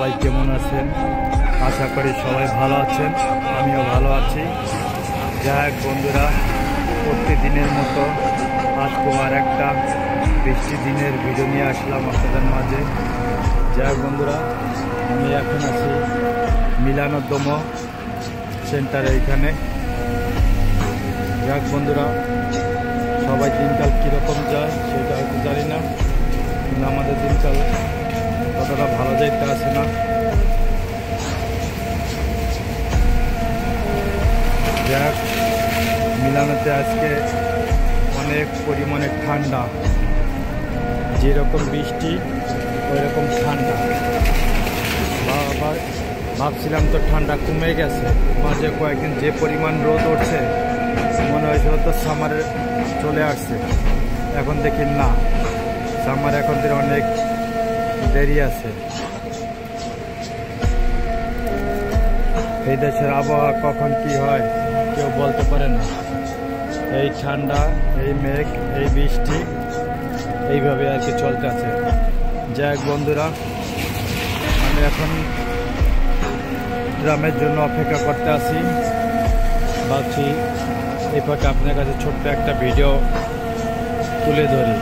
সবাই কেমন আছেন? আশা করি সবাই ভালো আছেন, আমিও ভালো আছি। যাই হোক বন্ধুরা, প্রতিদিনের মতো আজকে আর একটা বৃষ্টি দিনের ভিডিও নিয়ে আসলাম আপনাদের মাঝে। যাই হোক বন্ধুরা, আমি এখন আছি মিলানোদ্যম সেন্টারে এইখানে। যাই হোক বন্ধুরা, সবাই দিনকাল কীরকম যায় সেটা হয়তো জানি না, কিন্তু আমাদের দিনকাল ততটা ভালো যাইতে আসে না। যাক, মিলানোতে আজকে অনেক পরিমাণে ঠান্ডা, যেরকম বৃষ্টি ওই রকম ঠান্ডা। আবার ভাবছিলাম তো ঠান্ডা কমে গেছে, মাঝে কয়েকদিন যে পরিমাণ রোদ উঠছে মনে হয়েছিল তো সামারে চলে আসছে। এখন দেখি না, সামার এখন থেকে অনেক দেরি আছে। এই দেশের আবহাওয়া কখন কি হয় কেউ বলতে পারে না। এই ঠান্ডা, এই মেঘ, এই বৃষ্টি, এইভাবে আর কি চলতে আছে। যাই হোক বন্ধুরা, আমি এখন গ্রামের জন্য অপেক্ষা করতে আছি। ভাবছি এই ফাঁকে আপনার কাছে ছোট্ট একটা ভিডিও তুলে ধরি,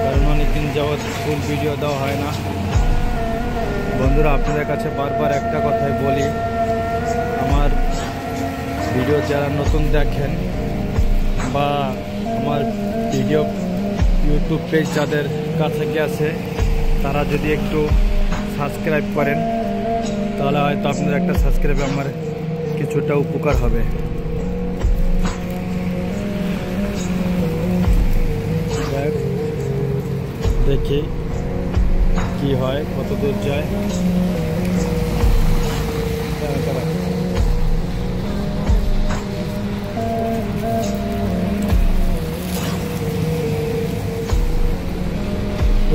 কারণ অনেকদিন যাবৎ ফুল ভিডিও দেওয়া হয় না। বন্ধুরা, আপনাদের কাছে বারবার একটা কথাই বলি, আমার ভিডিও যারা নতুন দেখেন বা আমার ভিডিও ইউটিউব পেজ যাদের কাছে গেছে তারা যদি একটু সাবস্ক্রাইব করেন তাহলে হয়তো আপনার একটা সাবস্ক্রাইবে আমার কিছুটা উপকার হবে। দেখি কি হয়, কত দূর যায়।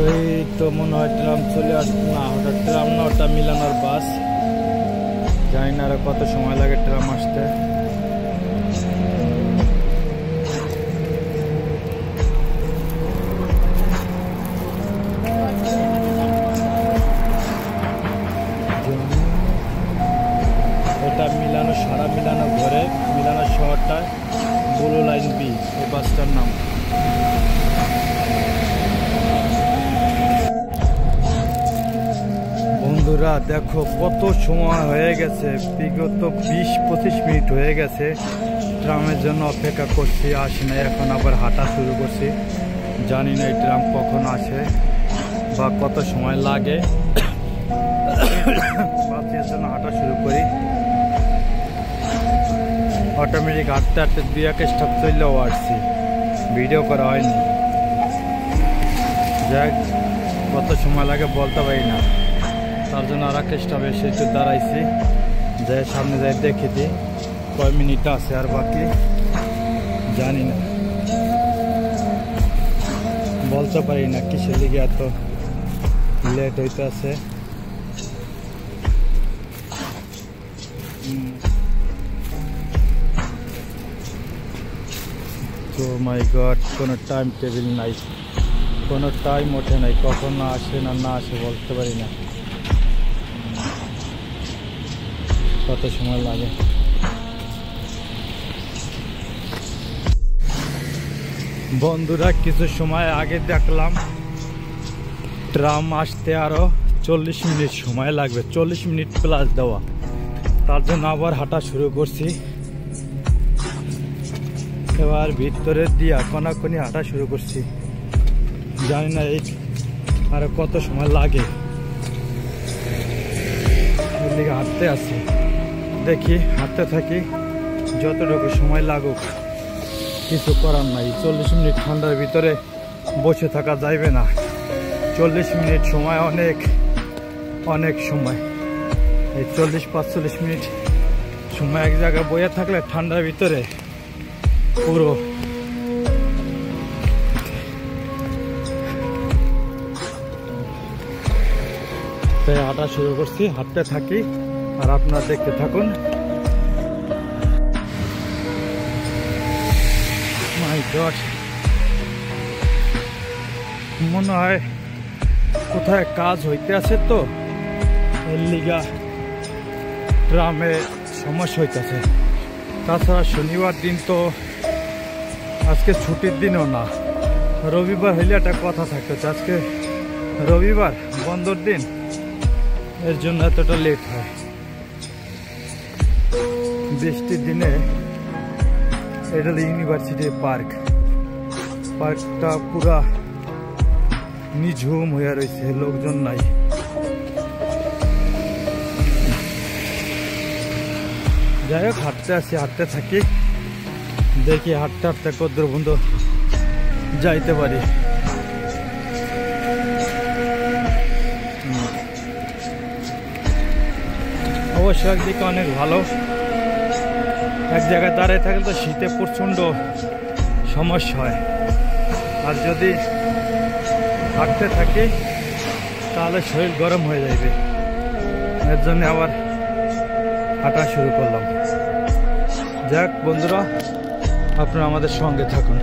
ওই তো মনে হয় ট্রাম চলে আসবে। না, ওটা ট্রাম না, ওটা মিলানোর বাস। জানি না আরো কত সময় লাগে ট্রাম আসতে। এটা মিলানো, সারা মিলানো ঘরে মিলানো শহরটা ব্লু লাইন বি, এই বাসটার নাম। বন্ধুরা দেখো কত সময় হয়ে গেছে, বিগত 20-25 মিনিট হয়ে গেছে ট্রামের জন্য অপেক্ষা করছি, আসে না। এখন আবার হাঁটা শুরু করছি, জানি না এই ট্রাম কখন আসে বা কত সময় লাগে। বাসের জন্য হাঁটা শুরু করি। অটোমেটিক হাঁটতে হাঁটতে 2-1 স্টপ চললেও আসছি, ভিডিও করা হয়নি। যাক, কত সময় লাগে বলতে পারি না, তার জন্য আর এক স্টপ এসে একটু দাঁড়াইছি, যাই সামনে যাই দেখে দিই কয় মিনিট আছে আর বাকি জানি না, বলতে পারি না কিসের লিগে এত লেট হইতে আছে। তো মাই গড, কোনো টাইম টেবিল নাই, কোনো টাইম ওঠে নাই, কখন আসে না না আসে বলতে পারি না, কত সময় লাগে। বন্ধুরা, কিছু সময় আগে দেখলাম ট্রাম আসতে আরো 40 মিনিট সময় লাগবে, 40 মিনিট প্লাস দেওয়া। তার জন্য আবার হাঁটা শুরু করছি। এবার ভিতরে দিয়া কোনাকুনি হাঁটা শুরু করছি, জানি না এই আরো কত সময় লাগে। এদিকে হাঁটতে আছি, দেখি হাঁটতে থাকি, যতটুকু সময় লাগুক, কিছু করার নাই। 40 মিনিট ঠান্ডার ভিতরে বসে থাকা যাইবে না। 40 মিনিট সময় অনেক অনেক সময়। এই 40-45 মিনিট সময় এক জায়গায় বসে থাকলে ঠান্ডার ভিতরে পুরো তাই হাঁটা শুরু করছি, হাঁটতে থাকি আর আপনারা দেখতে থাকুন। মাই গড, মনে হয় কোথায় কাজ হইতে আছে, তো এর লিগা ট্রামে সমস্যা হইতেছে। তাছাড়া শনিবার দিন তো আজকে ছুটির দিনও না, রবিবার হইলে একটা কথা থাকতো, আজকে রবিবার বন্ধর দিন, এর জন্য এতটা লেট হয়। বৃষ্টির দিনে এটা হলো ইউনিভার্সিটি পার্ক, পার্কটা পুরা নিঝুম হয়ে রয়েছে, লোকজন নাই। যাই হোক, হাঁটতে আসি, হাঁটতে থাকি, দেখি হাঁটতে হাঁটতে কদ্র বন্ধু যাইতে পারি। অবশ্য একদিকে অনেক ভালো, এক জায়গায় দাঁড়িয়ে থাকলে তো শীতে প্রচণ্ড সমস্যা হয়, আর যদি হাঁটতে থাকি তাহলে শরীর গরম হয়ে যাবে। এর জন্য আবার হাঁটা শুরু করলাম। যাক বন্ধুরা, আপনারা আমাদের সঙ্গে থাকুন।